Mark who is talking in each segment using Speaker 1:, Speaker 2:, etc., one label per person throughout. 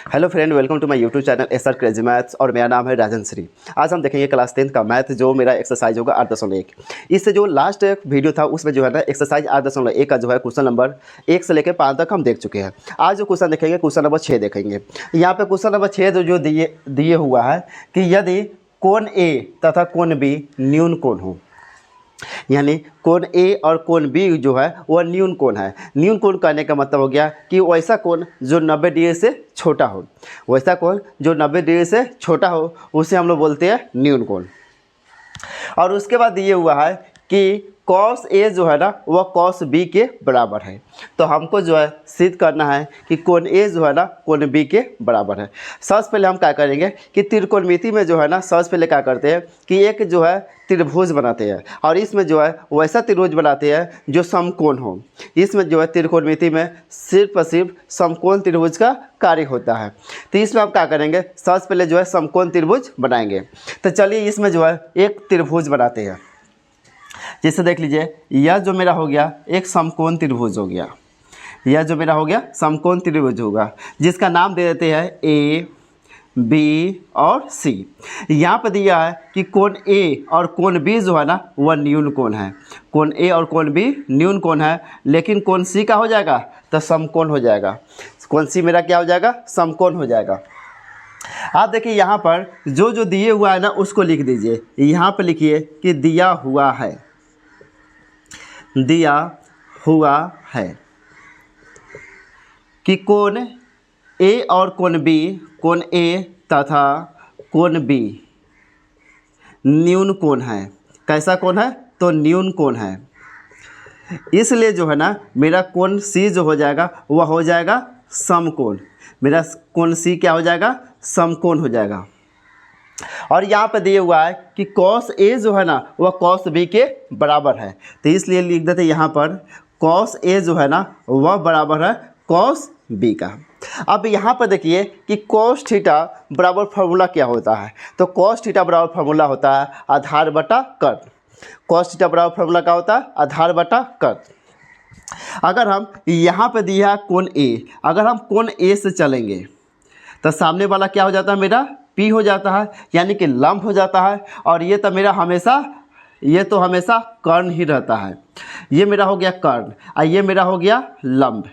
Speaker 1: Hello friend, welcome to my YouTube channel SR crazy maths और मेरा नाम है राजन श्री। आज हम देखेंगे क्लास 10 का मैथ जो मेरा एक्सरसाइज होगा 8.1। इससे जो लास्ट वीडियो था उसमें जो है ना एक्सरसाइज 8.1 का जो है क्वेश्चन नंबर 1 से लेकर 5 तक हम देख चुके हैं। आज जो क्वेश्चन देखेंगे क्वेश्चन नंबर 6 देखेंगे। यहाँ पे क्वेश्चन नंबर 6 जो दिए हुआ है कि यदि कोण ए तथा कोण बी न्यून कोण हो, यानी कोण ए और कोण बी जो है वह न्यून कोण है। न्यून कोण कहने का मतलब हो गया कि वैसा कोण जो 90 डिग्री से छोटा हो, वैसा कोण जो 90 डिग्री से छोटा हो उसे हम लोग बोलते हैं न्यून कोण। और उसके बाद ये हुआ है कि कॉस ए जो है ना वह कॉस बी के बराबर है। तो हमको जो है सिद्ध करना है कि कोण ए जो है ना कोण बी के बराबर है। सबसे पहले हम क्या करेंगे कि त्रिकोणमिति में जो है ना सबसे पहले क्या करते हैं कि एक जो है त्रिभुज बनाते हैं और इसमें जो है वैसा त्रिभुज बनाते हैं जो समकोण हो। इसमें जो है त्रिकोणमिति में सिर्फ और सिर्फ समकोण त्रिभुज का कार्य होता है। तो इसमें हम क्या करेंगे, सबसे पहले जो है समकोण त्रिभुज बनाएंगे। तो चलिए इसमें जो है एक त्रिभुज बनाते हैं। जैसे देख लीजिए, यह जो मेरा हो गया एक समकोण त्रिभुज हो गया। यह जो मेरा हो गया समकोण त्रिभुज होगा जिसका नाम दे देते हैं ए, बी और सी। यहाँ पर दिया है कि कोण ए और कोण बी जो है ना वह न्यून कोण है। कोण ए और कोण बी न्यून कोण है, लेकिन कोण सी का हो जाएगा तो समकोण हो जाएगा। कोण सी मेरा क्या हो जाएगा, समकोण हो जाएगा। आप देखिए यहाँ पर जो दिए हुआ है ना उसको लिख दीजिए। यहाँ पर लिखिए कि दिया हुआ है, दिया हुआ है कि कोण ए और कोण बी, कोण ए तथा कोण बी न्यून कोण है। कैसा कोण है, तो न्यून कोण है। इसलिए जो है ना मेरा कोण सी जो हो जाएगा वह हो जाएगा समकोण। मेरा कोण सी क्या हो जाएगा, समकोण हो जाएगा। और यहाँ पर दिया हुआ है कि कॉस ए जो है ना वह कॉस बी के बराबर है। तो इसलिए लिख देते यहाँ पर कॉस ए जो है ना वह बराबर है कॉस बी का। अब यहाँ पर देखिए कि कॉस थीटा बराबर फार्मूला क्या होता है। तो कॉस थीटा बराबर फार्मूला होता है आधार बटा कर्ण। कॉस थीटा बराबर फार्मूला क्या होता है, आधार बटा कर्ण। अगर हम यहाँ पे दिया है कोण ए, अगर हम कोण ए से चलेंगे तो सामने वाला क्या हो जाता है, मेरा पी हो जाता है, यानी कि लंब हो जाता है। और ये तो मेरा हमेशा कर्ण ही रहता है। ये मेरा हो गया कर्ण और ये मेरा हो गया लंब।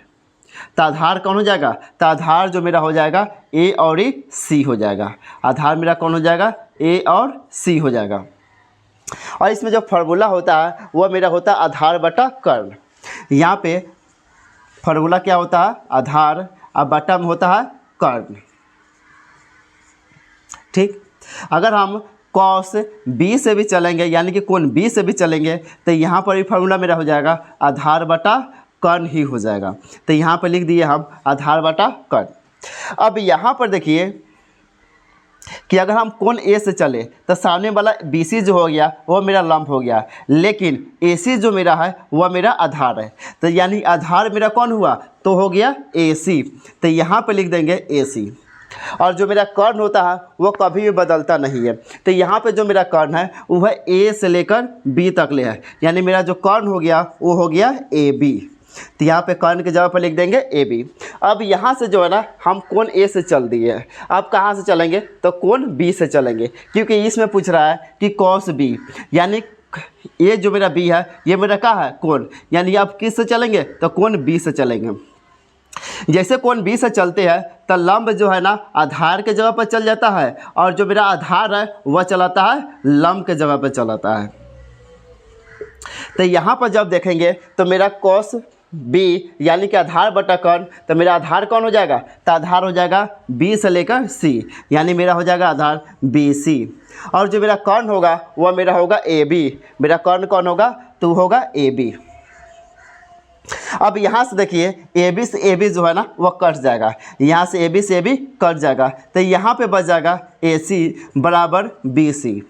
Speaker 1: तो आधार कौन हो जाएगा, तो आधार जो मेरा हो जाएगा ए और सी हो जाएगा। आधार मेरा कौन हो जाएगा, ए और सी हो जाएगा। और इसमें जो फार्मूला होता है वह मेरा होता है आधार बटा कर्ण। यहाँ पे फार्मूला क्या होता है, आधार और बटा में होता है कर्ण। ठीक, अगर हम कॉस बी से भी चलेंगे यानी कि कोण बी से भी चलेंगे तो यहाँ पर भी फार्मूला मेरा हो जाएगा आधार बटा कर्ण ही हो जाएगा। तो यहाँ पर लिख दिए हम आधार बटा कर्ण। अब यहाँ पर देखिए कि अगर हम कोण ए से चले तो सामने वाला बी सी जो हो गया वह मेरा लंब हो गया, लेकिन ए सी जो मेरा है वह मेरा आधार है। तो यानी आधार मेरा कौन हुआ, तो हो गया ए सी। तो यहाँ पर लिख देंगे ए सी। और जो मेरा कर्ण होता है वो कभी भी बदलता नहीं है। तो यहाँ पे जो मेरा कर्ण है वह ए से लेकर बी तक ले है, यानी मेरा जो कर्ण हो गया वो हो गया ए बी। तो यहाँ पे कर्ण की जगह पर लिख देंगे ए बी। अब यहाँ से जो है ना हम कोण ए से चल दिए हैं। अब कहाँ से चलेंगे, तो कोण बी से चलेंगे, क्योंकि इसमें पूछ रहा है कि कॉस बी, यानी ये जो मेरा बी है ये मेरा क्या है, कोण। यानी अब किस से चलेंगे, तो कोण बी से चलेंगे। जैसे कोण बी से चलते हैं तो लंब जो है ना आधार के जगह पर चल जाता है और जो मेरा आधार है वह चलाता है लंब के जगह पर चलाता है। तो यहाँ पर जब देखेंगे तो मेरा कॉस बी यानी कि आधार बटा कर्ण, तो मेरा आधार कौन हो जाएगा, तो आधार हो जाएगा बी से लेकर सी, यानी मेरा हो जाएगा आधार बी सी। और जो मेरा कर्ण होगा वह मेरा होगा ए बी। मेरा कर्ण कौन होगा, तो होगा ए बी। अब यहाँ से देखिए ए बी से ए बी जो है ना वह कट जाएगा, यहाँ से ए बी कट जाएगा। तो यहाँ पे बच जाएगा ए सी बराबर बी सी।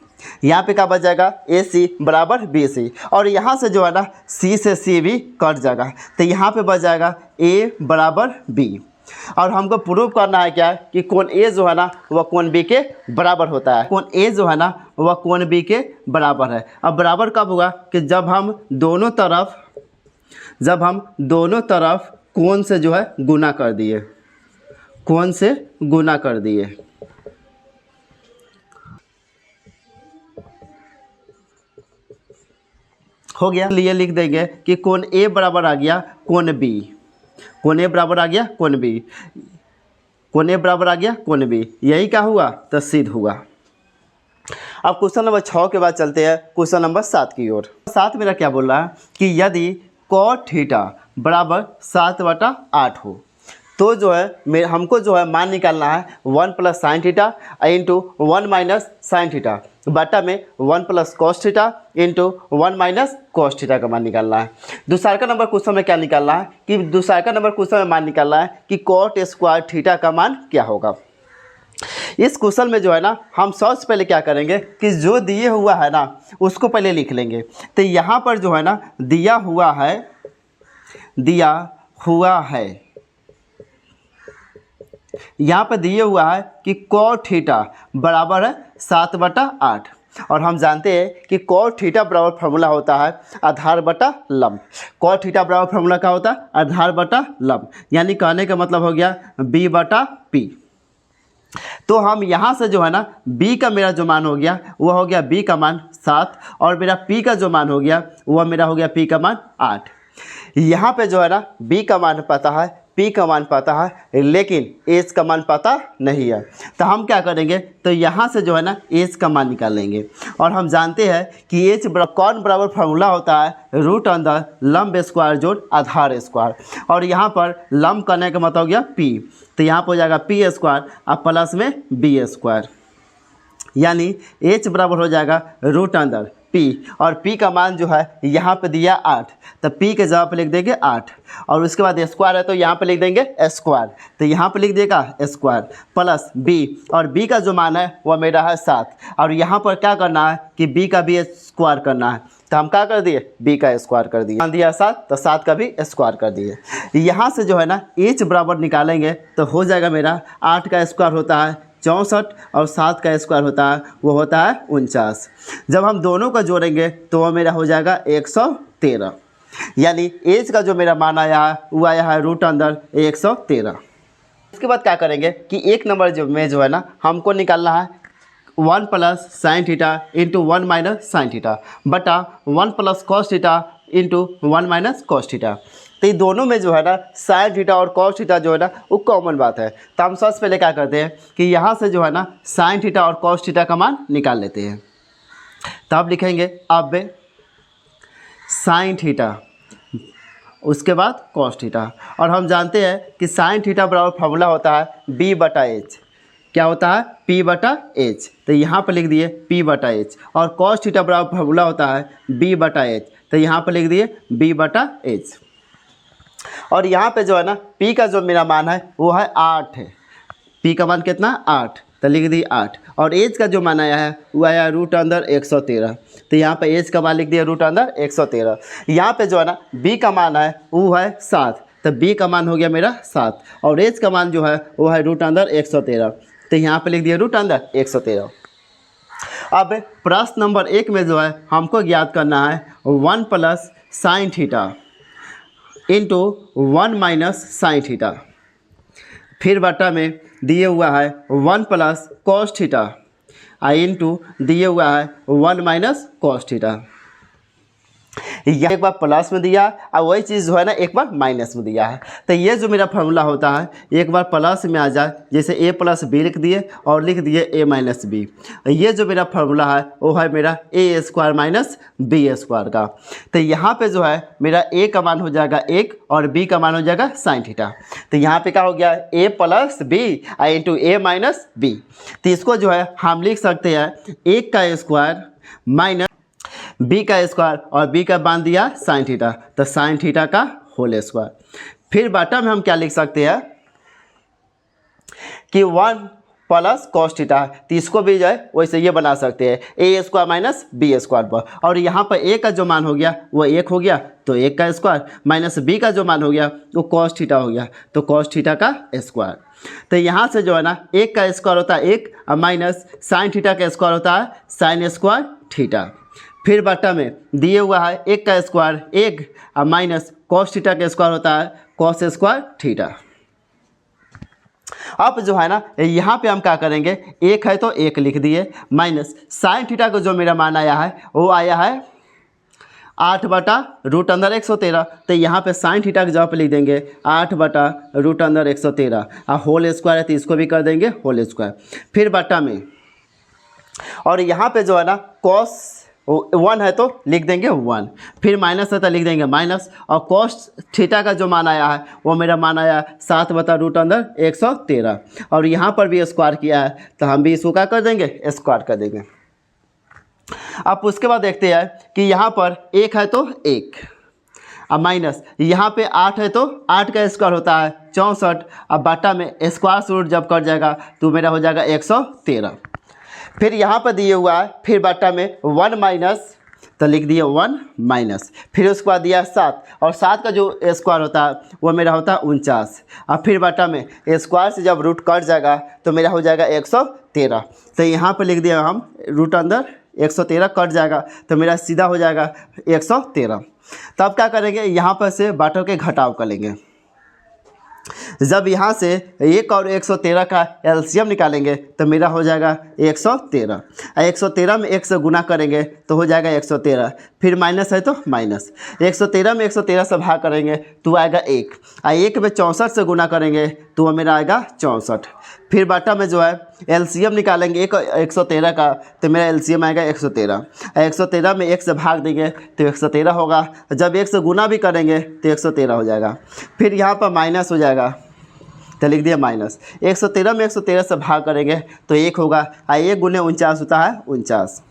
Speaker 1: यहाँ पे क्या बच जाएगा, ए सी बराबर बी सी। और यहाँ से जो है ना सी से सी भी कट जाएगा, तो यहाँ पे बच जाएगा ए बराबर बी। और हमको प्रूव करना है क्या, कि कोण ए जो है ना वह कोण बी के बराबर होता है। कोण ए जो है ना वह कोण बी के बराबर है। अब बराबर कब होगा, कि जब हम दोनों तरफ कोण से जो है गुना कर दिए, कोण से गुना कर दिए। हो गया। लिए लिख देंगे कि कोण ए बराबर आ गया कोण बी, कोण ए बराबर आ गया कोण बी, कोण ए बराबर आ गया कोण बी। यही क्या हुआ, तो सिद्ध हुआ। अब क्वेश्चन नंबर 6 के बाद चलते हैं क्वेश्चन नंबर 7 की ओर। 7 मेरा क्या बोल रहा है कि यदि cot थीटा बराबर 7/8 हो तो जो है हमको जो है मान निकालना है 1 plus sine theta into 1 minus sine theta बटा में 1 plus cos theta into 1 minus cos theta का मान निकालना है। दूसरा का नंबर क्वेश्चन में क्या निकालना है कि दूसरा का नंबर क्वेश्चन में मान निकालना है कि कॉट स्क्वायर थीटा का मान क्या होगा। इस क्वेश्चन में जो है ना हम सबसे पहले क्या करेंगे कि जो दिए हुआ है ना उसको पहले लिख लेंगे। तो यहाँ पर जो है ना दिया हुआ है यहाँ पर दिए हुआ है कि cot थीटा बराबर है 7/8 और हम जानते हैं कि cot थीटा बराबर फार्मूला होता है आधार बटा लंब। cot थीटा बराबर फार्मूला क्या होता है, आधार बटा लंब, यानी कहने का मतलब हो गया b/p। तो हम यहाँ से जो है ना b का मेरा जो मान हो गया वह हो गया b का मान 7 और मेरा p का जो मान हो गया वह मेरा हो गया p का मान 8। यहाँ पे जो है ना b का मान पता है, p का मान पता है, लेकिन h का मान पता नहीं है। तो हम क्या करेंगे, तो यहाँ से जो है ना h का मान निकालेंगे और हम जानते हैं कि h कौन बराबर फार्मूला होता है रूट अंदर लंब स्क्वायर जोड़ आधार स्क्वायर और यहाँ पर लंब करने का मतलब हो गया p, तो यहाँ पर हो जाएगा p स्क्वायर और प्लस में b स्क्वायर, यानी h बराबर हो जाएगा रूट अंदर p और p का मान जो है यहाँ पे दिया 8, तो p के जगह पे लिख देंगे 8 और उसके बाद स्क्वायर है तो यहाँ पे लिख देंगे स्क्वायर, तो यहाँ पे लिख देगा स्क्वायर प्लस b और b का जो मान है वह मेरा है 7 और यहाँ पर क्या करना है कि b का भी स्क्वायर करना है, तो हम क्या कर दिए b का स्क्वायर कर दिए, मान दिया 7 तो 7 का भी स्क्वायर कर दिए। यहाँ से जो है ना h बराबर निकालेंगे तो हो जाएगा मेरा 8 का स्क्वायर होता है 64 और 7 का स्क्वायर होता है वो होता है 49। जब हम दोनों का जोड़ेंगे तो वह मेरा हो जाएगा 113, यानी एज का जो मेरा मान आया है वो आया है रूट अंदर 113। इसके बाद क्या करेंगे कि एक नंबर में जो है ना हमको निकालना है 1 plus sine theta into 1 minus sine theta बटा 1 plus cos theta into 1 minus cos theta. तो ये दोनों में जो है ना साइन थीटा और कॉस थीटा जो है ना वो कॉमन बात है, तो हम सबसे पहले क्या करते हैं कि यहाँ से जो है ना साइन थीटा और कॉस थीटा का मान निकाल लेते हैं। तो आप लिखेंगे अब साइन थीटा उसके बाद कॉस थीटा और हम जानते हैं कि साइन थीटा बराबर फार्मूला होता है b/h, क्या होता है p/h, तो यहाँ पर लिख दिए p/h और कॉस थीटा बराबर फार्मूला होता है b/h, तो यहाँ पर लिख दिए b/h और यहाँ पे जो है ना p का जो मेरा मान है वो है 8 है, p का मान कितना 8, तो लिख दी 8 और एज का जो मान आया है वो आया रूट अंदर 113, तो यहाँ पे एज का मान लिख दिया रूट अंदर 113। यहाँ पे जो है ना b का मान है वो है 7, तो b का मान हो गया मेरा 7 और एज का मान जो है वो है रूट अंदर 113, तो यहाँ पे लिख दिया रूट अंदर 113। अब प्रश्न नंबर 1 में जो है हमको ज्ञात करना है 1 plus sine theta into 1 minus sine theta, फिर बटा में दिए हुआ है 1 प्लस कॉस थीटा इंटू दिए हुआ है 1 माइनस कॉस थीटा। यह एक बार प्लस में दिया और वही चीज़ जो है ना एक बार माइनस में दिया है, तो ये जो मेरा फार्मूला होता है एक बार प्लस में आ जाए, जैसे a प्लस बी लिख दिए और लिख दिए a माइनस बी, ये जो मेरा फार्मूला है वो है मेरा a square minus B square का। तो यहाँ पे जो है मेरा a का मान हो जाएगा 1 और b का मान हो जाएगा साइन थीटा, तो यहाँ पे क्या हो गया a plus b into a minus b, तो इसको जो है हम लिख सकते हैं 1 का स्क्वायर माइनस b का स्क्वायर और b का मान दिया साइन थीटा, तो साइन थीटा का होल स्क्वायर। फिर बटा में हम क्या लिख सकते हैं कि 1 प्लस कॉस थीटा, तो इसको भी जो है वैसे ये बना सकते हैं a square minus B square पर, और यहाँ पर a का जो मान हो गया वो 1 हो गया तो 1 का स्क्वायर माइनस b का जो मान हो गया वो कॉस थीटा हो गया तो कॉस थीटा का स्क्वायर। तो यहाँ से जो है ना 1 का स्क्वायर होता है 1 और माइनस साइन थीटा का स्क्वायर होता है साइन स्क्वायर थीटा, फिर बटा में दिए हुआ है 1 का स्क्वायर 1 और माइनस कॉस थीटा का स्क्वायर होता है कॉस स्क्वायर थीटा। अब जो है ना यहाँ पे हम क्या करेंगे, एक है तो एक लिख दिए, माइनस साइन थीटा को जो मेरा मान आया है वो आया है 8/√113। तो यहाँ पे साइन थीटा की जगह पे लिख देंगे 8/√113 और होल स्क्वायर है तो इसको भी कर देंगे होल स्क्वायर, फिर बटा में, और यहाँ पे जो है ना कॉस 1 है तो लिख देंगे 1, फिर माइनस है तो लिख देंगे माइनस, और कॉस थीटा का जो मान आया है वो मेरा मान आया 7/√113, और यहाँ पर भी स्क्वायर किया है तो हम भी इसको क्या कर देंगे, स्क्वायर कर देंगे। अब उसके बाद देखते हैं कि यहाँ पर एक है तो एक, अब माइनस यहाँ पे 8 है तो 8 का स्क्वायर होता है 64, अब बाटा में स्क्वायर रूट जब कर जाएगा तो मेरा हो जाएगा 113, फिर यहाँ पर दिए हुआ है, फिर बाटा में 1 माइनस तो लिख दिए 1 माइनस, फिर उसके बाद दिया 7, और 7 का जो स्क्वायर होता है वो मेरा होता है 49, अब फिर बाटा में स्क्वायर से जब रूट कट जाएगा तो मेरा हो जाएगा 113, तो यहाँ पर लिख दिया हम रूट अंदर 113 कट जाएगा तो मेरा सीधा हो जाएगा 113। तब क्या करेंगे, यहाँ पर से बाटों के घटाव कर लेंगे। जब यहाँ से 1 और 113 का एलसीएम निकालेंगे तो मेरा हो जाएगा 113, 113 में 1 से गुना करेंगे तो हो जाएगा 113, फिर माइनस है तो माइनस, 113 में 113 से भाग करेंगे तो आएगा 1, और 1 में 64 से गुना करेंगे तो वो मेरा आएगा 64, फिर बाटा में जो है एलसीएम निकालेंगे 113 का तो मेरा एलसीएम आएगा 113, 113 में 1 से भाग देंगे तो 113 होगा, जब 1 से गुना भी करेंगे तो 113 हो जाएगा, फिर यहाँ पर माइनस हो जाएगा तो लिख दिया माइनस, 113 में 113 से भाग करेंगे तो 1 होगा, 1 गुने 49 होता है 49,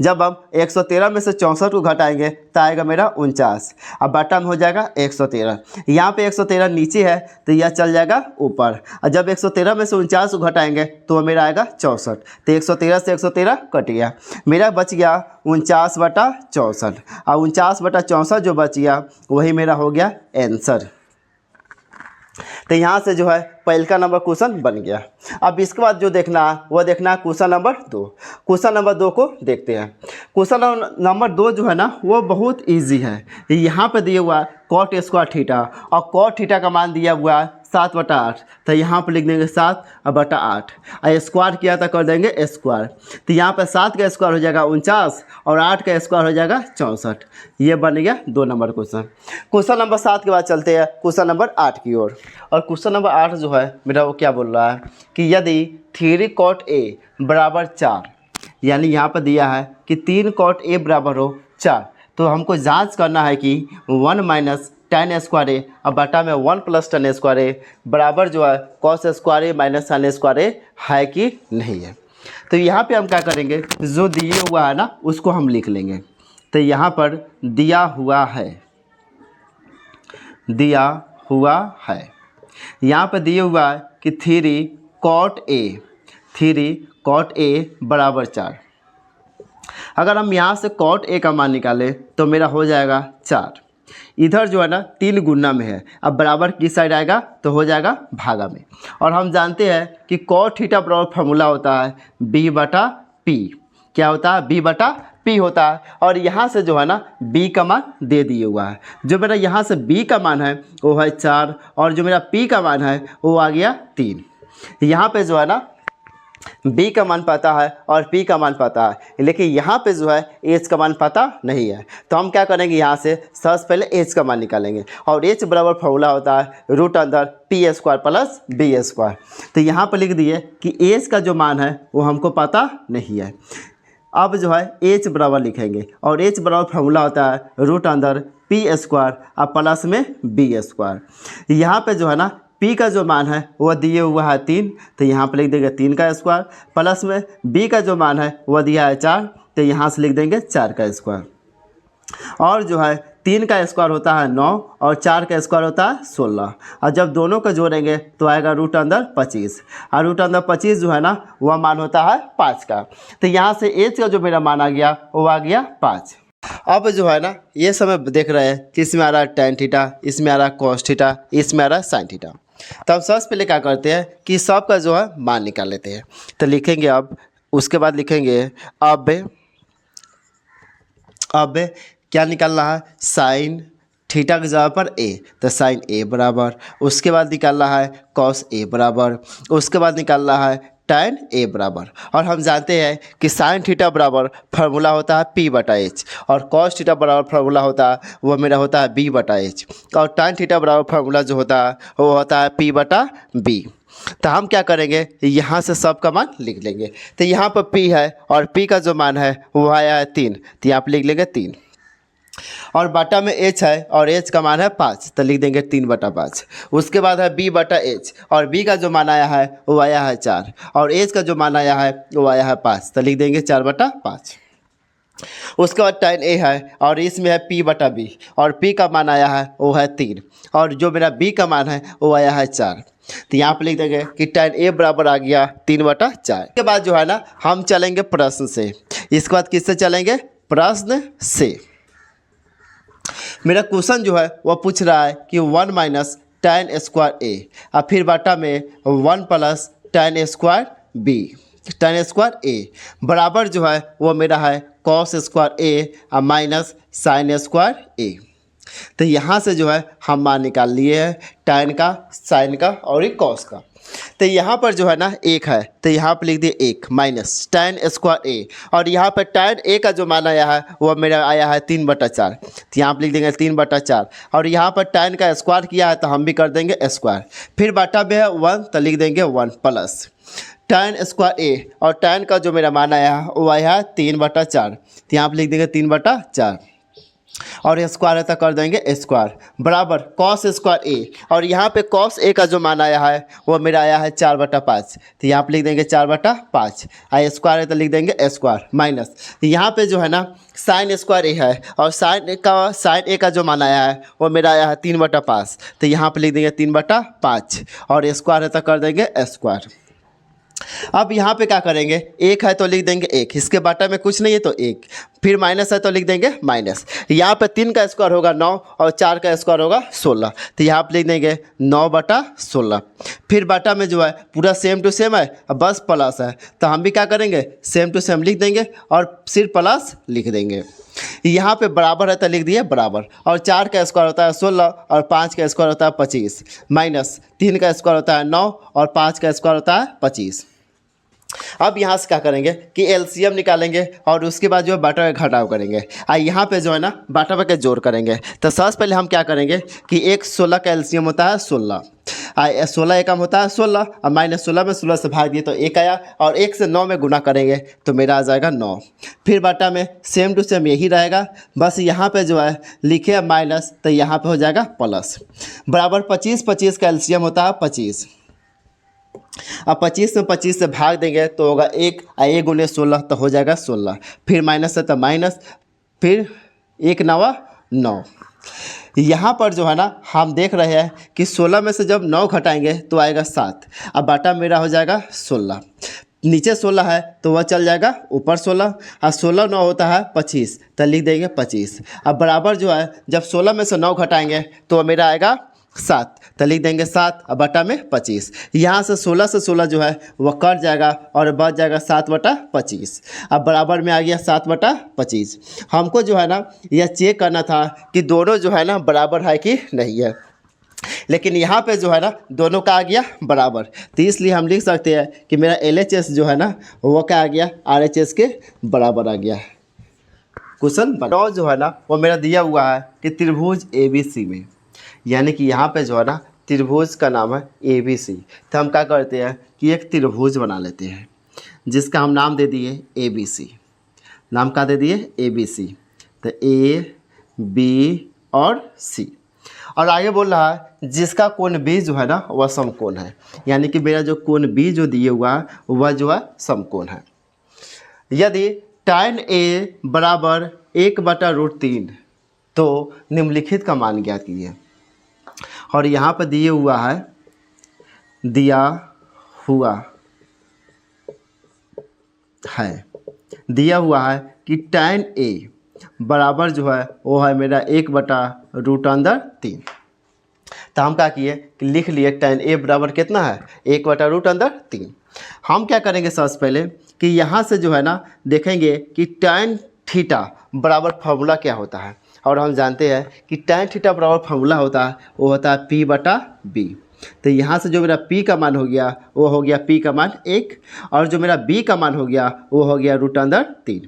Speaker 1: जब हम 113 में से 64 को घटाएंगे तो आएगा मेरा 49, अब बाटा में हो जाएगा 113, यहाँ पे 113 नीचे है तो यह चल जाएगा ऊपर, और जब 113 में से 49 को घटाएंगे तो मेरा आएगा 64, तो 113 से 113 कट गया, मेरा बच गया 49/64, और 49/64 जो बच गया वही मेरा हो गया आंसर। तो यहाँ से जो है पहले का नंबर क्वेश्चन बन गया। अब इसके बाद जो देखना है वो देखना है क्वेश्चन नंबर 2। क्वेश्चन नंबर 2 को देखते हैं। क्वेश्चन नंबर 2 जो है ना वो बहुत इजी है। यहाँ पे दिया हुआ है कॉट स्क्वायर थीटा, और कॉट थीटा का मान दिया हुआ है 7/8, तो यहाँ पर लिख देंगे 7/8, और स्क्वायर किया तो कर देंगे स्क्वायर, तो यहाँ पर 7 का स्क्वायर हो जाएगा 49 और 8 का स्क्वायर हो जाएगा 64। ये बन गया 2 नंबर क्वेश्चन। क्वेश्चन नंबर 7 के बाद चलते हैं क्वेश्चन नंबर 8 की ओर। और क्वेश्चन नंबर 8 जो है मेरा वो क्या बोल रहा है कि यदि 3 cot A बराबर 4, यानी यहाँ पर दिया है कि 3 cot A बराबर हो 4, तो हमको जांच करना है कि 1 माइनस tan स्क्वायर ए और बटा में 1 प्लस tan स्क्वायर ए बराबर जो है cos स्क्वायर ए माइनस sin स्क्वायर ए है कि नहीं है। तो यहाँ पे हम क्या करेंगे, जो दिए हुआ है ना उसको हम लिख लेंगे। तो यहाँ पर दिया हुआ है, यहाँ पर दिया हुआ है कि 3 cot A बराबर 4। अगर हम यहाँ से cot A का मान निकालें तो मेरा हो जाएगा 4। इधर जो है ना 3 गुना में है, अब बराबर किस साइड आएगा तो हो जाएगा भागा में। और हम जानते हैं कि cot थीटा बराबर फार्मूला होता है B/P। क्या होता है, B/P होता है। और यहाँ से जो है ना B का मान दे दिए हुआ है। जो मेरा यहाँ से B का मान है वो है 4, और जो मेरा P का मान है वो आ गया 3। यहाँ पे जो है ना B का मान पता है और P का मान पता है, लेकिन यहाँ पे जो है H का मान पता नहीं है। तो हम क्या करेंगे, यहाँ से सबसे पहले H का मान निकालेंगे, और H बराबर फार्मूला होता है रूट अंदर P² प्लस B²। तो यहाँ पर लिख दिए कि H का जो मान है वो हमको पता नहीं है। अब जो है H बराबर लिखेंगे, और H बराबर फार्मूला होता है रूट अंदर P² और प्लस में B²। यहाँ पे जो है ना P का जो मान है वह दिए हुआ है 3, तो यहाँ पर लिख देंगे 3 का स्क्वायर, प्लस में B का जो मान है वह दिया है 4, तो यहाँ से लिख देंगे 4 का स्क्वायर। और जो है 3 का स्क्वायर होता है 9 और 4 का स्क्वायर होता है 16, और जब दोनों को जोड़ेंगे तो आएगा रूट अंदर 25, और रूट अंदर 25 जो है ना वह मान होता है 5 का। तो यहाँ से H का जो मेरा मान आ गया वो आ गया 5। अब जो है ना ये समय देख रहे हैं कि इसमें आ रहा है tan थीटा, इसमें आ रहा है cos थीटा, इसमें आ रहा है sin थीटा। तो हम सबसे पहले क्या करते हैं कि सबका जो है मान निकाल लेते हैं। तो लिखेंगे अब, उसके बाद लिखेंगे अब क्या निकालना है, sin थीटा की जगह पर ए, तो साइन ए बराबर, उसके बाद निकाल रहा है कॉस ए बराबर, उसके बाद निकाल रहा है tan ए बराबर। और हम जानते हैं कि साइन थीटा बराबर फार्मूला होता है P बटा एच, और कॉस थीटा बराबर फार्मूला होता है वो मेरा होता है B बटा एच, और tan थीटा बराबर फार्मूला जो होता है वो होता है P बटा B। तो हम क्या करेंगे, यहाँ से सब का मान लिख लेंगे। तो यहाँ पर P है और P का जो मान है वो आया है 3, तो यहाँ पर लिख लेंगे 3, और बटा में h है और h का मान है 5, तो लिख देंगे 3/5। उसके बाद है b बटा h, और b का जो मान आया है वो आया है 4, और h का जो मान आया है वो आया है 5, तो लिख देंगे 4/5। उसके बाद tan a है और इसमें है p बटा b, और p का मान आया है वो है 3, और जो मेरा b का मान है वो आया है 4, तो यहाँ पर लिख देंगे कि tan a बराबर आ गया 3/4। इसके बाद जो है ना हम चलेंगे प्रश्न से। इसके बाद किससे चलेंगे, प्रश्न से। मेरा क्वेश्चन जो है वह पूछ रहा है कि 1 माइनस tan स्क्वायर ए, और फिर बटा में 1 plus tan square B, tan square A बराबर जो है वो मेरा है कॉस स्क्वायर ए और माइनस साइन स्क्वायर ए। तो यहाँ से जो है हम मान निकाल लिए हैं tan का, साइन का और एक कॉस का। तो यहाँ पर जो है ना 1 है, तो यहाँ पर लिख दिए 1 माइनस tan स्क्वायर ए, और यहाँ पर tan ए का जो मान आया है वो मेरा आया है 3/4, तो यहाँ पर लिख देंगे 3/4, और यहाँ पर tan का स्क्वायर किया है तो हम भी कर देंगे स्क्वायर, फिर बटा में है 1 तो लिख देंगे 1 प्लस tan स्क्वायर ए, और tan का जो मेरा मान आया है वो आया है 3/4, तो यहाँ पर लिख देंगे 3/4, और स्क्वायर है तो कर देंगे स्क्वायर बराबर कॉस स्क्वायर ए, और यहाँ पे कॉस ए का जो मान आया है वो मेरा आया है 4/5, तो यहाँ पे लिख देंगे 4/5, और स्क्वायर है तो लिख देंगे स्क्वायर माइनस यहाँ पे जो है ना साइन स्क्वायर ए है, और साइन ए का जो मान आया है वो मेरा आया है 3/5, तो यहाँ पे लिख देंगे 3/5, और स्क्वायर है तो कर देंगे स्क्वायर। अब यहाँ पे क्या करेंगे, 1 है तो लिख देंगे 1, इसके बटा में कुछ नहीं है तो 1, फिर माइनस है तो लिख देंगे माइनस, यहाँ पे 3 का स्क्वायर होगा 9 और 4 का स्क्वायर होगा 16, तो यहाँ पे लिख देंगे 9/16, फिर बटा में जो है पूरा सेम टू सेम है, अब बस प्लस है तो हम भी क्या करेंगे सेम टू सेम लिख देंगे और सिर्फ प्लस लिख देंगे। यहाँ पे बराबर है तो लिख दिए बराबर, और 4 का स्क्वायर होता है 16 और 5 का स्क्वायर होता है 25, माइनस 3 का स्क्वायर होता है 9 और 5 का स्क्वायर होता है 25। अब यहाँ से क्या करेंगे कि एलसीएम निकालेंगे और उसके बाद जो है बटा का घटाव करेंगे, और यहाँ पे जो है ना बटा के जोड़ करेंगे। तो सबसे पहले हम क्या करेंगे कि 16 का एलसीएम होता है 16, 16 एकम होता है 16, और -16 में 16 से भाग दिए तो 1 आया, और 1 से 9 में गुना करेंगे तो मेरा आ जाएगा 9, फिर बटा में सेम टू सेम यही रहेगा, बस यहाँ पे जो है लिखे माइनस तो यहाँ पे हो जाएगा प्लस, बराबर 25 का एलसीएम होता है 25, अब 25 में 25 से भाग देंगे तो होगा 1, 1 गुने 16 तो हो जाएगा 16, फिर माइनस है तो माइनस, फिर 1 9 9। यहाँ पर जो है ना हम देख रहे हैं कि 16 में से जब 9 घटाएंगे तो आएगा 7, अब बाटा मेरा हो जाएगा 16, नीचे 16 है तो वह चल जाएगा ऊपर 16, और 16 9 होता है 25 तो लिख देंगे 25, अब बराबर जो है जब 16 में से 9 घटाएंगे तो मेरा आएगा 7 तो लिख देंगे 7, अब बटा में 25, यहाँ से 16 से 16 जो है वह कट जाएगा और बच जाएगा 7/25, अब बराबर में आ गया 7/25। हमको जो है ना यह चेक करना था कि दोनों जो है ना बराबर है कि नहीं है, लेकिन यहाँ पे जो है ना दोनों का आ गया बराबर, तो इसलिए हम लिख सकते हैं कि मेरा LHS जो है ना वो क्या आ गया RHS के बराबर आ गया। क्वेश्चन बताओ जो है ना वो मेरा दिया हुआ है कि त्रिभुज ABC में, यानी कि यहाँ पे जो है ना त्रिभुज का नाम है ABC, तो हम क्या करते हैं कि एक त्रिभुज बना लेते हैं जिसका हम नाम दे दिए ABC, नाम क्या दे दिए ABC, तो A B और C, और आगे बोल रहा है जिसका कोण B जो है ना वह समकोण है, यानी कि मेरा जो कोण B जो दिए हुआ है वह जो है समकोण है। यदि tan A बराबर 1/√3 तो निम्नलिखित का मान ज्ञात कीजिए, और यहाँ पर दिया हुआ है कि tan A बराबर जो है वो है मेरा 1/√3, तो हम क्या किए कि लिख लिए tan A बराबर कितना है 1/√3। हम क्या करेंगे सबसे पहले कि यहाँ से जो है ना देखेंगे कि tan थीटा बराबर फार्मूला क्या होता है, और हम जानते हैं कि tan थीटा बराबर फॉर्मूला होता है वो होता है P बटा B। तो यहाँ से जो मेरा P का मान हो गया वो हो गया P का मान 1 और जो मेरा B का मान हो गया वो हो गया √3।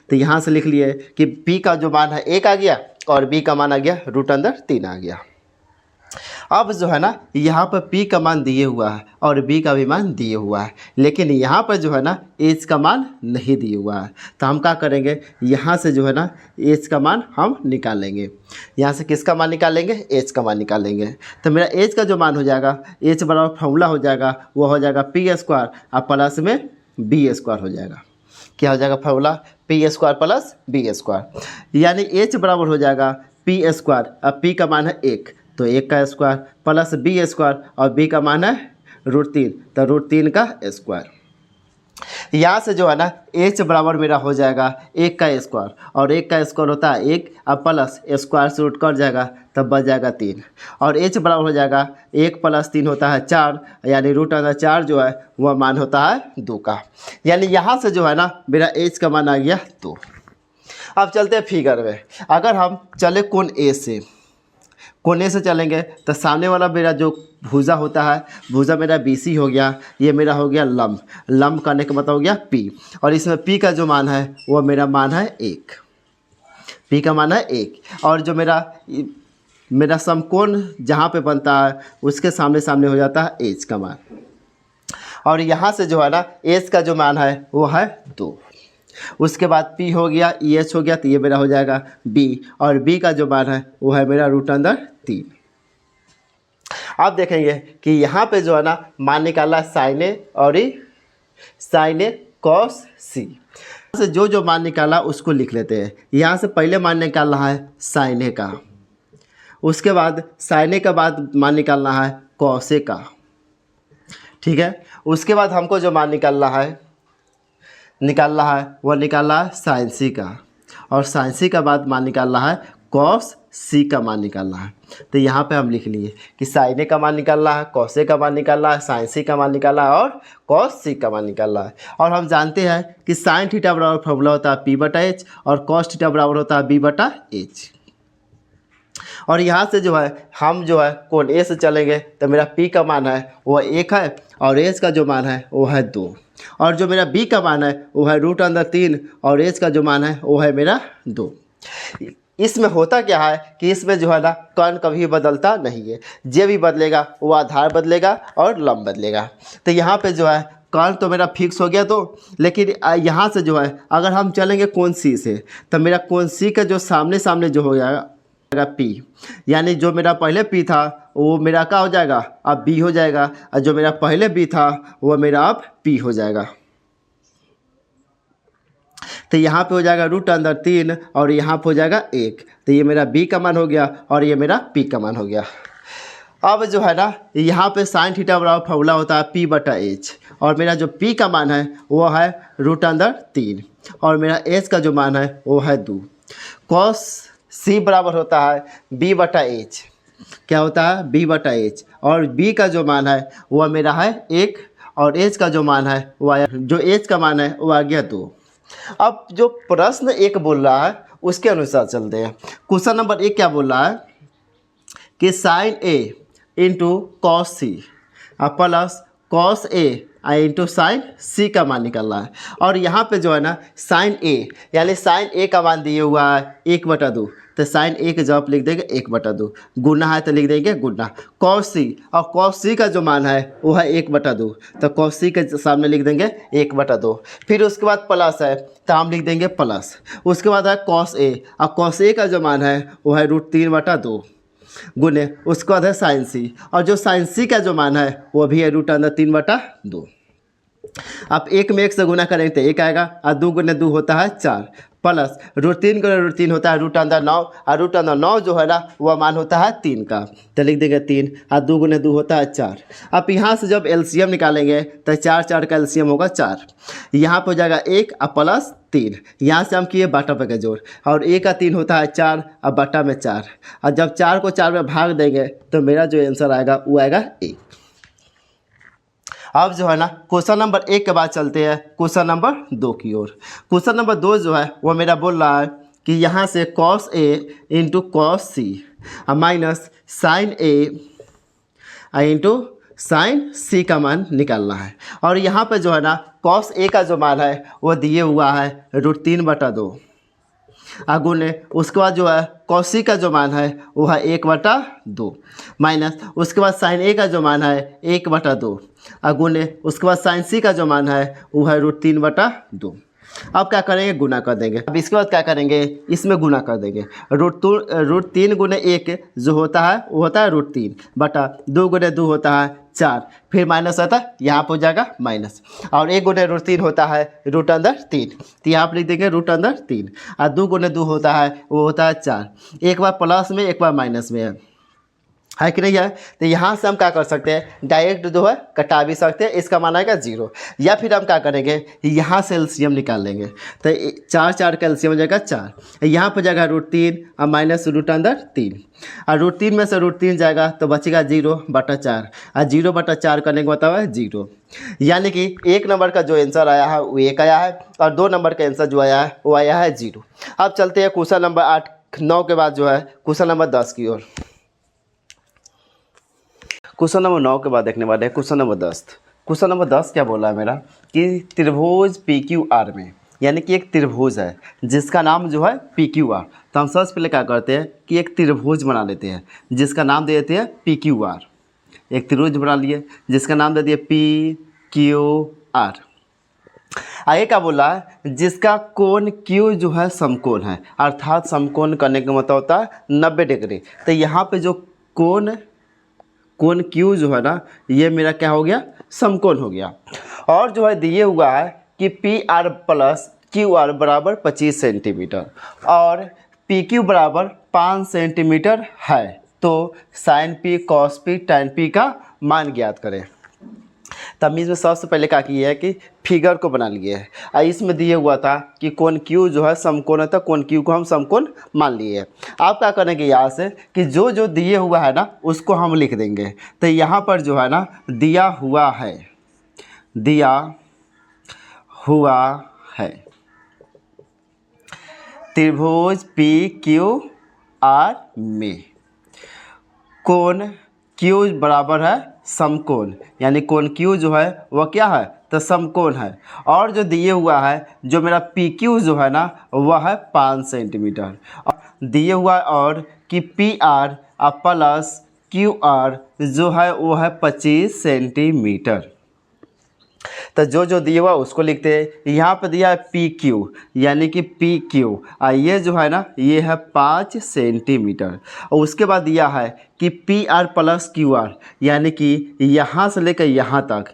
Speaker 1: तो यहाँ से लिख लिए कि P का जो मान है 1 आ गया और B का मान आ गया √3 आ गया। अब जो है ना यहाँ पर P का मान दिए हुआ है और B का भी मान दिए हुआ है, लेकिन यहाँ पर जो है ना H का मान नहीं दिए हुआ है। तो हम क्या करेंगे, यहाँ से जो है ना H का मान हम निकालेंगे। यहाँ से किसका मान निकालेंगे, H का मान निकालेंगे। तो मेरा H का जो मान हो जाएगा, H बराबर फॉर्मूला हो जाएगा वो हो जाएगा P² और प्लस में B² हो जाएगा। क्या हो जाएगा फॉर्मूला, P² प्लस B², यानी H बराबर हो जाएगा P²। अब P का मान है 1 तो 1 का स्क्वायर प्लस B² और B का मान है √3 तो √3 का स्क्वायर। यहाँ से जो है ना H बराबर मेरा हो जाएगा 1 का स्क्वायर और 1 का स्क्वायर होता है 1 अब प्लस स्क्वायर से रूट कट जाएगा तब बच जाएगा 3 और H बराबर हो जाएगा 1 + 3 होता है 4 यानी √4 जो है वह मान होता है 2 का। यानी यहाँ से जो है ना मेरा H का मान आ गया 2। अब चलते हैं फिगर में। अगर हम चले कोण A से चलेंगे तो सामने वाला मेरा जो भुजा होता है, भुजा मेरा BC हो गया, ये मेरा हो गया लंब करने का मतलब हो गया P और इसमें P का जो मान है वो मेरा मान है 1, P का मान है 1 और जो मेरा समकोण जहाँ पे बनता है उसके सामने सामने हो जाता है H का मान और यहाँ से जो है ना H का जो मान है वो है 2। उसके बाद P हो गया, EH हो गया तो ये मेरा हो जाएगा B और B का जो मान है वो है मेरा √3। आप देखेंगे कि यहाँ पे जो है ना मान निकाला sin A और sin A cos C से जो मान निकाला उसको लिख लेते हैं। यहाँ से पहले मान निकालना है sin A का, उसके बाद sin A का बाद मान निकालना है cos A का, ठीक है। उसके बाद हमको जो मान निकालना है वह निकालना है sin C का और sin C का बाद मान निकालना है cos C का मान निकालना है। तो यहाँ पे हम लिख लिए कि sin A का मान निकालना है, cos A का मान निकालना है, sin C का मान निकालना है और cos C का मान निकालना है। और हम जानते हैं कि sin थीटा बराबर फॉर्मूला होता है P/H और cos थीटा बराबर होता है B/H। और यहाँ से जो है हम जो है कोण A से चलेंगे तो मेरा P का मान है वो 1 है और H का जो मान है वो है 2 और जो मेरा B का मान है वो है √3 और H का जो मान है वो है मेरा 2। इसमें होता क्या है कि इसमें जो है ना कर्ण कभी बदलता नहीं है, जे भी बदलेगा वो आधार बदलेगा और लंब बदलेगा। तो यहाँ पे जो है कर्ण तो मेरा फिक्स हो गया तो, लेकिन यहाँ से जो है अगर हम चलेंगे कोण C से तो मेरा कोण C का जो सामने सामने जो हो जाएगा P, यानी जो मेरा पहले P था वो मेरा क्या हो जाएगा अब B हो जाएगा और जो मेरा पहले B था वो मेरा अब P हो जाएगा। तो यहाँ पे हो जाएगा √3 और यहाँ पे हो जाएगा 1 तो ये मेरा B का मान हो गया और ये मेरा P का मान हो गया। अब जो है ना यहाँ पे sin थीटा बराबर फॉर्मूला होता है P/H और मेरा जो P का मान है वो है √3 और मेरा H का जो मान है वो है 2। cos C बराबर होता है B/H, क्या होता है B/H और B का जो मान है वह मेरा है 1 और H का जो मान है वो आया, जो H का मान है वो आ गया 2। अब जो प्रश्न 1 बोल रहा है उसके अनुसार चलते हैं। क्वेश्चन नंबर 1 क्या बोल रहा है कि sin A into cos C plus cos A into sin C का मान निकालना है। और यहाँ पे जो है ना sin A यानी sin A का मान दिए हुआ है 1/2 तो sin A के जवाब लिख देंगे 1/2, गुना है तो लिख देंगे गुना। cos C और cos C का जो मान है वो है 1/2 तो cos C के सामने लिख देंगे 1/2। फिर उसके बाद प्लस है तो हम लिख देंगे प्लस। उसके बाद है cos A और cos A का जो मान है वो है √3/2 गुने, उसके बाद है sin C और जो sin C का जो मान है वो भी है √3/2। आप 1 में 1 से गुना करेंगे तो 1 आएगा और 2 गुने 2 होता है 4 प्लस √3 गुने √3 होता है √9 और √9 जो है ना वह मान होता है 3 का तो लिख देंगे 3 और 2 गुने 2 होता है 4। अब यहाँ से जब LCM निकालेंगे तो 4 का LCM होगा 4, यहाँ पर हो जाएगा 1 और प्लस 3, यहाँ से हम किए बाटा पे का जोड़ और 1 का 3 होता है 4 और बाटा में 4 और जब 4 को 4 में भाग देंगे तो मेरा जो आंसर आएगा वो आएगा 1। अब जो है ना क्वेश्चन नंबर 1 के बाद चलते हैं क्वेश्चन नंबर 2 की ओर। क्वेश्चन नंबर 2 जो है वो मेरा बोल रहा है कि यहाँ से cos A into cos C minus sin A into sin C का मान निकालना है। और यहाँ पे जो है ना cos A का जो मान है वो दिए हुआ है √3/2 गुणे उसके बाद जो है cos C का जो मान है वो है 1/2 माइनस उसके बाद sin A का जो मान है 1/2 गुणे उसके बाद sin C का जो मान है वो है √3/2। अब क्या करेंगे, गुना कर देंगे। अब इसके बाद क्या करेंगे, इसमें गुना कर देंगे। √3 गुने 1 जो होता है वो होता है √3/2 गुने 2 होता है 4, फिर माइनस आता है यहाँ पर हो जाएगा माइनस, और 1 गुने √3 होता है √3, तो यहाँ पर लिख देंगे √3 और 2 गुने 2 होता है वो होता है 4, एक बार प्लस में एक बार माइनस में है कि नहीं है। तो यहाँ से हम क्या कर सकते हैं, डायरेक्ट जो है कटा भी सकते हैं, इसका मान आएगा 0, या फिर हम क्या करेंगे यहाँ से एलसीएम निकाल लेंगे। तो 4 का एलसीएम हो जाएगा 4, यहाँ पर जाएगा √3 और माइनस √3 और √3 में से √3 जाएगा तो बचेगा 0/4 और 0/4 करने का मतलब है 0, यानी कि 1 नंबर का जो आंसर आया है वो 1 आया है और 2 नंबर का आंसर जो आया है वो आया है 0। अब चलते हैं क्वेश्चन नंबर 9 के बाद जो है क्वेश्चन नंबर 10 की ओर। क्वेश्चन नंबर 9 के बाद देखने वाले हैं क्वेश्चन नंबर 10। क्वेश्चन नंबर 10 क्या बोला है मेरा कि त्रिभुज PQR में, यानी कि एक त्रिभुज है जिसका नाम जो है PQR। तो हम सबसे पहले क्या करते हैं कि एक त्रिभुज बना लेते हैं जिसका नाम दे देते हैं PQR। एक त्रिभुज बना लिए जिसका नाम दे दिए PQR। आगे क्या बोला है, जिसका कोण Q जो है समकोण है, अर्थात समकोण करने का मतलब होता है 90 डिग्री। तो यहाँ पे जो कोण Q जो है ना ये मेरा क्या हो गया, समकोण हो गया। और जो है दिए हुआ है कि PR + QR बराबर 25 सेंटीमीटर और PQ बराबर 5 सेंटीमीटर है, तो sin P cos P tan P का मान ज्ञात करें। तब इसमें सबसे पहले क्या किया है कि फिगर को बना लिए है, और इसमें दिए हुआ था कि कोण Q जो है समकोण है, तो कोण Q को हम समकोण मान लिए हैं। आप क्या करेंगे यहाँ से कि जो जो दिए हुआ है ना उसको हम लिख देंगे। तो यहाँ पर जो है ना दिया हुआ है त्रिभुज PQR में कोण Q बराबर है समकोण, यानी कोण Q जो है वह क्या है, तो समकोण है। और जो दिए हुआ है जो मेरा PQ जो है ना वह है 5 सेंटीमीटर, और दिए हुआ है और कि PR + QR जो है वो है 25 सेंटीमीटर। तो जो जो दिया हुआ उसको लिखते हैं। यहाँ पर दिया है PQ, यानी कि PQ और ये जो है ना ये है 5 सेंटीमीटर। और उसके बाद दिया है कि PR + QR, यानी कि यहाँ से लेकर यहाँ तक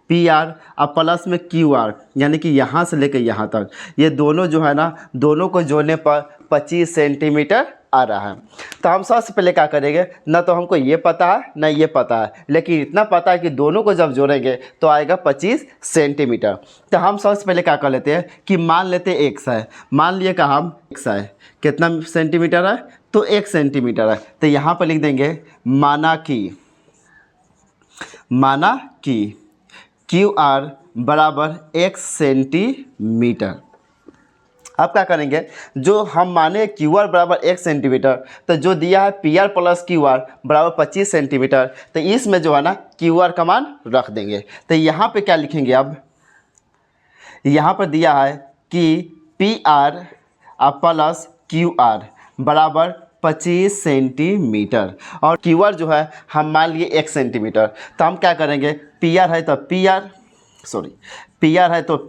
Speaker 1: PR और प्लस में QR, यानी कि यहाँ से लेकर यहाँ तक, ये दोनों जो है ना दोनों को जोड़ने पर 25 सेंटीमीटर आ रहा है। तो हम सबसे पहले क्या करेंगे, ना तो हमको ये पता है ना ये पता है, लेकिन इतना पता है कि दोनों को जब जोड़ेंगे तो आएगा 25 सेंटीमीटर। तो हम सबसे पहले क्या कर लेते हैं कि मान लेते हैं x है, मान लिए का हम x है कितना सेंटीमीटर है, तो 1 सेंटीमीटर है। तो यहाँ पर लिख देंगे माना कि QR बराबर 1 सेंटीमीटर। अब क्या करेंगे, जो हम माने QR बराबर 1 सेंटीमीटर, तो जो दिया है PR + QR बराबर 25 सेंटीमीटर, तो इसमें जो है ना QR का मान रख देंगे। तो यहाँ पे क्या लिखेंगे, अब यहाँ पर दिया है कि PR + QR बराबर 25 सेंटीमीटर और QR जो है हम मान लिए 1 सेंटीमीटर। तो हम क्या करेंगे, PR है तो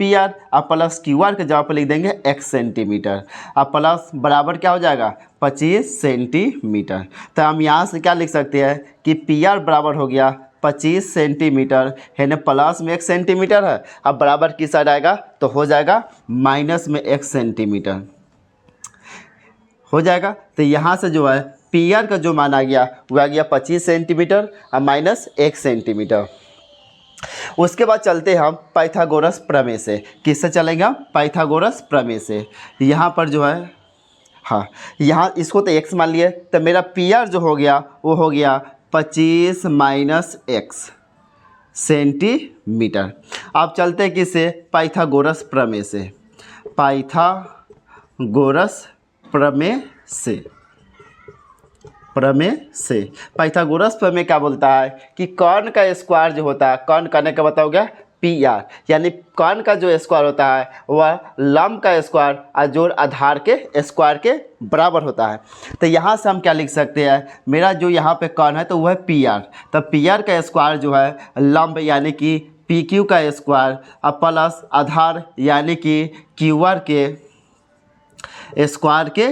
Speaker 1: PR और प्लस QR के जगह पर लिख देंगे 1 सेंटीमीटर और प्लस बराबर क्या हो जाएगा 25 सेंटीमीटर। तो हम यहाँ से क्या लिख सकते हैं कि PR बराबर हो गया 25 सेंटीमीटर, है ना, प्लस में 1 सेंटीमीटर है, अब बराबर किस साइड आएगा तो हो जाएगा माइनस में 1 सेंटीमीटर हो जाएगा। तो यहाँ से जो है PR का जो मान आ गया वो आ गया 25 सेंटीमीटर और माइनस 1 सेंटीमीटर। उसके बाद चलते हम पाइथागोरस प्रमेय से। किससे चलेंगे हम, पाइथागोरस प्रमेय से। यहाँ पर जो है हाँ, यहाँ इसको तो x मान लिए, तो मेरा PR जो हो गया वो हो गया 25 माइनस x सेंटीमीटर। अब चलते हैं किससे, पाइथागोरस प्रमेय से। पाइथागोरस प्रमेय से पाइथागोरस प्रमेय क्या बोलता है कि कर्ण का स्क्वायर जो होता है, कर्ण करने का मतलब हो गया पी आर, यानी कर्ण का जो स्क्वायर होता है वह लंब का स्क्वायर और जोड़ आधार के स्क्वायर के बराबर होता है। तो यहाँ से हम क्या लिख सकते हैं, मेरा जो यहाँ पे कर्ण है तो वह है पी आर, तो पी आर का स्क्वायर जो है लंब यानी कि पी क्यू का स्क्वायर और प्लस आधार यानी कि क्यू आर के स्क्वायर के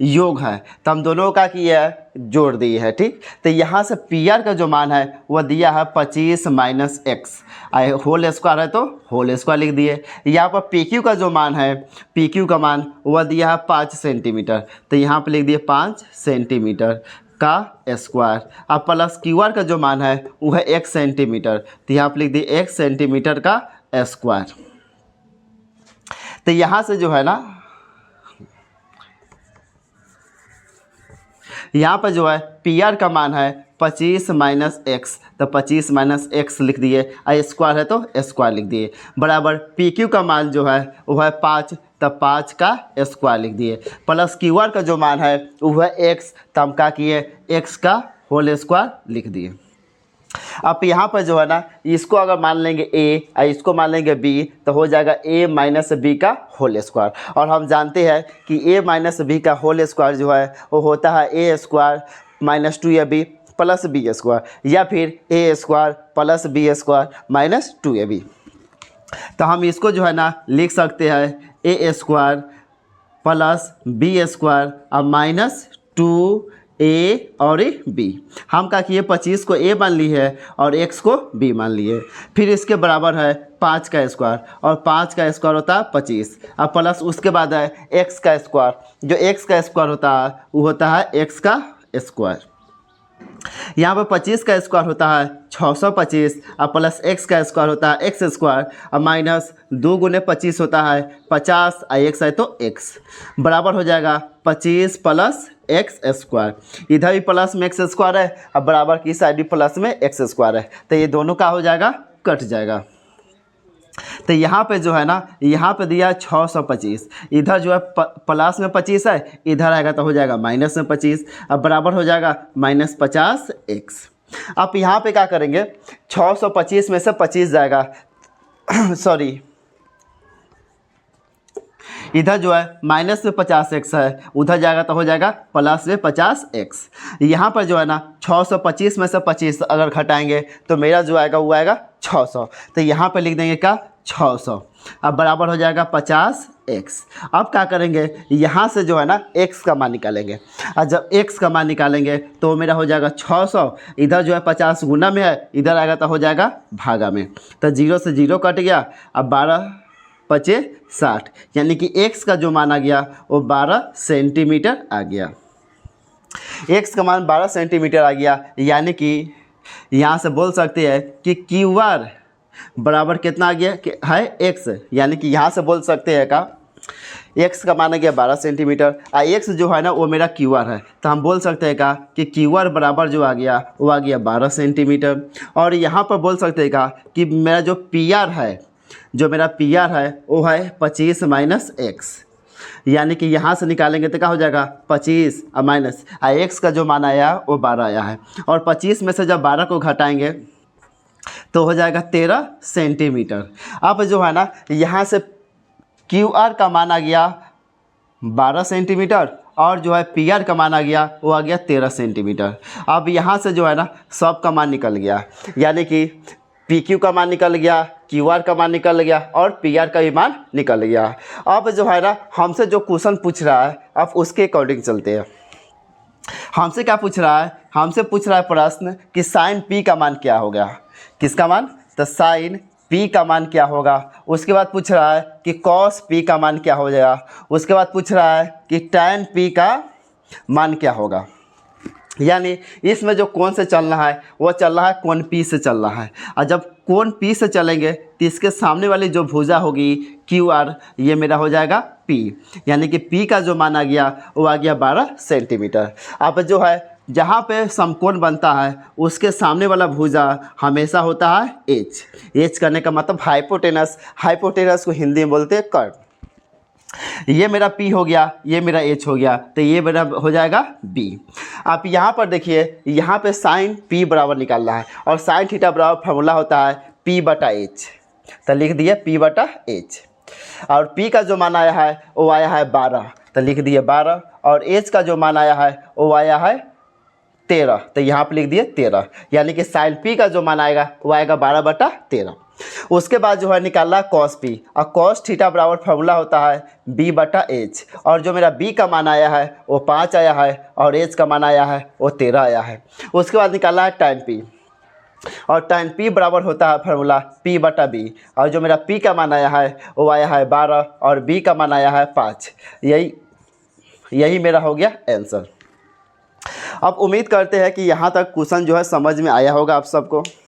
Speaker 1: योग है। तो हम दोनों का किया है जोड़ दिए है, ठीक। तो यहाँ से पी आर का जो मान है वह दिया है 25 माइनस एक्स, होल स्क्वायर है तो होल स्क्वायर लिख दिए। यहाँ पर पी क्यू का जो मान है, पी क्यू का मान वह दिया है 5 सेंटीमीटर, तो यहाँ पर लिख दिए 5 सेंटीमीटर का स्क्वायर। अब प्लस क्यू आर का जो मान है वह है 1 सेंटीमीटर, तो यहाँ पर लिख दिए 1 सेंटीमीटर का स्क्वायर। तो यहाँ से जो है ना, यहाँ पर जो है पी आर का मान है 25 माइनस एक्स, तो 25 माइनस एक्स लिख दिए, और स्क्वायर है तो स्क्वायर लिख दिए, बराबर पी क्यू का मान जो है वह है 5, तो 5 का स्क्वायर लिख दिए, प्लस क्यू आर का जो मान है वह है एक्स, तो हम क्या किए एक्स का होल स्क्वायर लिख दिए। अब यहाँ पर जो है ना, इसको अगर मान लेंगे ए और इसको मान लेंगे बी, तो हो जाएगा ए माइनस बी का होल स्क्वायर, और हम जानते हैं कि ए माइनस बी का होल स्क्वायर जो है वो होता है a square minus 2ab plus b square, या फिर a square plus b square minus 2ab। तो हम इसको जो है ना लिख सकते हैं ए स्क्वायर प्लस बी स्क्वायर और माइनस 2a और b। हम क्या किए 25 को a मान ली है और x को b मान लिए, फिर इसके बराबर है 5 का स्क्वायर, और 5 का स्क्वायर होता है 25, और प्लस उसके बाद है x का स्क्वायर, जो x का स्क्वायर होता है वो होता है x का स्क्वायर। यहाँ पर 25 का स्क्वायर होता है 625, और प्लस x का स्क्वायर होता है x स्क्वायर, और माइनस 2 गुने 25 होता है 50, और x है तो x, बराबर हो जाएगा 25 प्लस एक्स स्क्वायर। इधर भी प्लस में एक्स स्क्वायर है, अब बराबर की साइड भी प्लस में एक्स स्क्वायर है, तो ये दोनों का हो जाएगा कट जाएगा। तो यहाँ पे जो है ना, यहाँ पे दिया 625, इधर जो है प्लस में 25 है, इधर आएगा तो हो जाएगा माइनस में 25, अब बराबर हो जाएगा माइनस 50 एक्स। अब यहाँ पे क्या करेंगे, 625 में से 25 जाएगा सॉरी, इधर जो है माइनस में 50x है, उधर जाएगा तो हो जाएगा प्लस में 50x। यहाँ पर जो है ना 625 में से 25 अगर घटाएंगे तो मेरा जो आएगा वो आएगा 600, तो यहाँ पर लिख देंगे क्या 600, अब बराबर हो जाएगा 50x। अब क्या करेंगे, यहाँ से जो है ना x का मान निकालेंगे, और जब x का मान निकालेंगे तो मेरा हो जाएगा 600, इधर जो है 50 गुना में है, इधर आएगा तो हो जाएगा भागा में, तो 0 से 0 कट गया, अब 12 पचे 60, यानी कि x का जो मान आ गया वो 12 सेंटीमीटर आ गया। x का मान 12 सेंटीमीटर आ गया, यानी कि यहाँ से बोल सकते हैं कि क्यू आर बराबर कितना आ गया कि है x, यानी कि यहाँ से बोल सकते हैं का x का मान आ गया 12 सेंटीमीटर, और x जो है ना वो मेरा क्यू आर है, तो हम बोल सकते हैं का कि क्यू आर बराबर जो आ गया वो आ गया 12 सेंटीमीटर। और यहाँ पर बोल सकते हैं का कि मेरा जो पी आर है, जो मेरा पी आर है वो है 25 माइनस एक्स, यानी कि यहाँ से निकालेंगे तो क्या हो जाएगा 25 और माइनस एक्स का जो मान आया वो 12 आया है, और 25 में से जब 12 को घटाएंगे तो हो जाएगा 13 सेंटीमीटर। अब जो है ना यहाँ से क्यू आर का मान आ गया 12 सेंटीमीटर, और जो है पी आर का मान आ गया वो आ गया 13 सेंटीमीटर। अब यहाँ से जो है ना सब का मान निकल गया, यानी कि पी क्यू का मान निकल गया, क्यू आर का मान निकल गया, और पी आर का भी मान निकल गया। अब जो है ना हमसे जो क्वेश्चन पूछ रहा है अब उसके अकॉर्डिंग चलते हैं। हमसे क्या पूछ रहा है, हमसे पूछ रहा है प्रश्न कि साइन पी का मान क्या होगा, किसका मान, तो साइन पी का मान क्या होगा। उसके बाद पूछ रहा है कि कॉस पी का मान क्या हो जाएगा। उसके बाद पूछ रहा है कि टैन पी का मान क्या होगा। यानी इसमें जो कोण से चलना है वो चल रहा है कोण पी से चल रहा है, और जब कोण पी से चलेंगे तो इसके सामने वाली जो भुजा होगी क्यू आर, ये मेरा हो जाएगा पी, यानी कि पी का जो मान आ गया वो आ गया 12 सेंटीमीटर। अब जो है जहाँ पे समकोण बनता है उसके सामने वाला भुजा हमेशा होता है एच। एच करने का मतलब हाइपोटेनस, हाइपोटेनस को हिंदी में बोलते हैं कर्ण। ये मेरा P हो गया, ये मेरा H हो गया, तो ये मेरा हो जाएगा B। आप यहाँ पर देखिए, यहाँ पे साइन P बराबर निकालना है और साइन थीटा बराबर फार्मूला होता है P बटा H। तो लिख दिए P बटा H। और P का जो मान आया है वो आया है 12, तो लिख दिए 12। और H का जो मान आया है वो आया है 13, तो यहाँ पर लिख दिए 13। यानी कि साइन P का जो मान आएगा वो आएगा 12 बटा 13। उसके बाद जो है निकालना कॉस P, और कॉस थीटा बराबर फार्मूला होता है B बटा H। और जो मेरा B का मान आया है वो 5 आया है और H का मान आया है वो 13 आया है। उसके बाद निकालना है tan P, और tan P बराबर होता है फार्मूला P बटा B। और जो मेरा P का मान आया है वो आया है 12 और B का मान आया है 5। यही मेरा हो गया आंसर। अब उम्मीद करते हैं कि यहाँ तक क्वेश्चन जो है समझ में आया होगा आप सबको।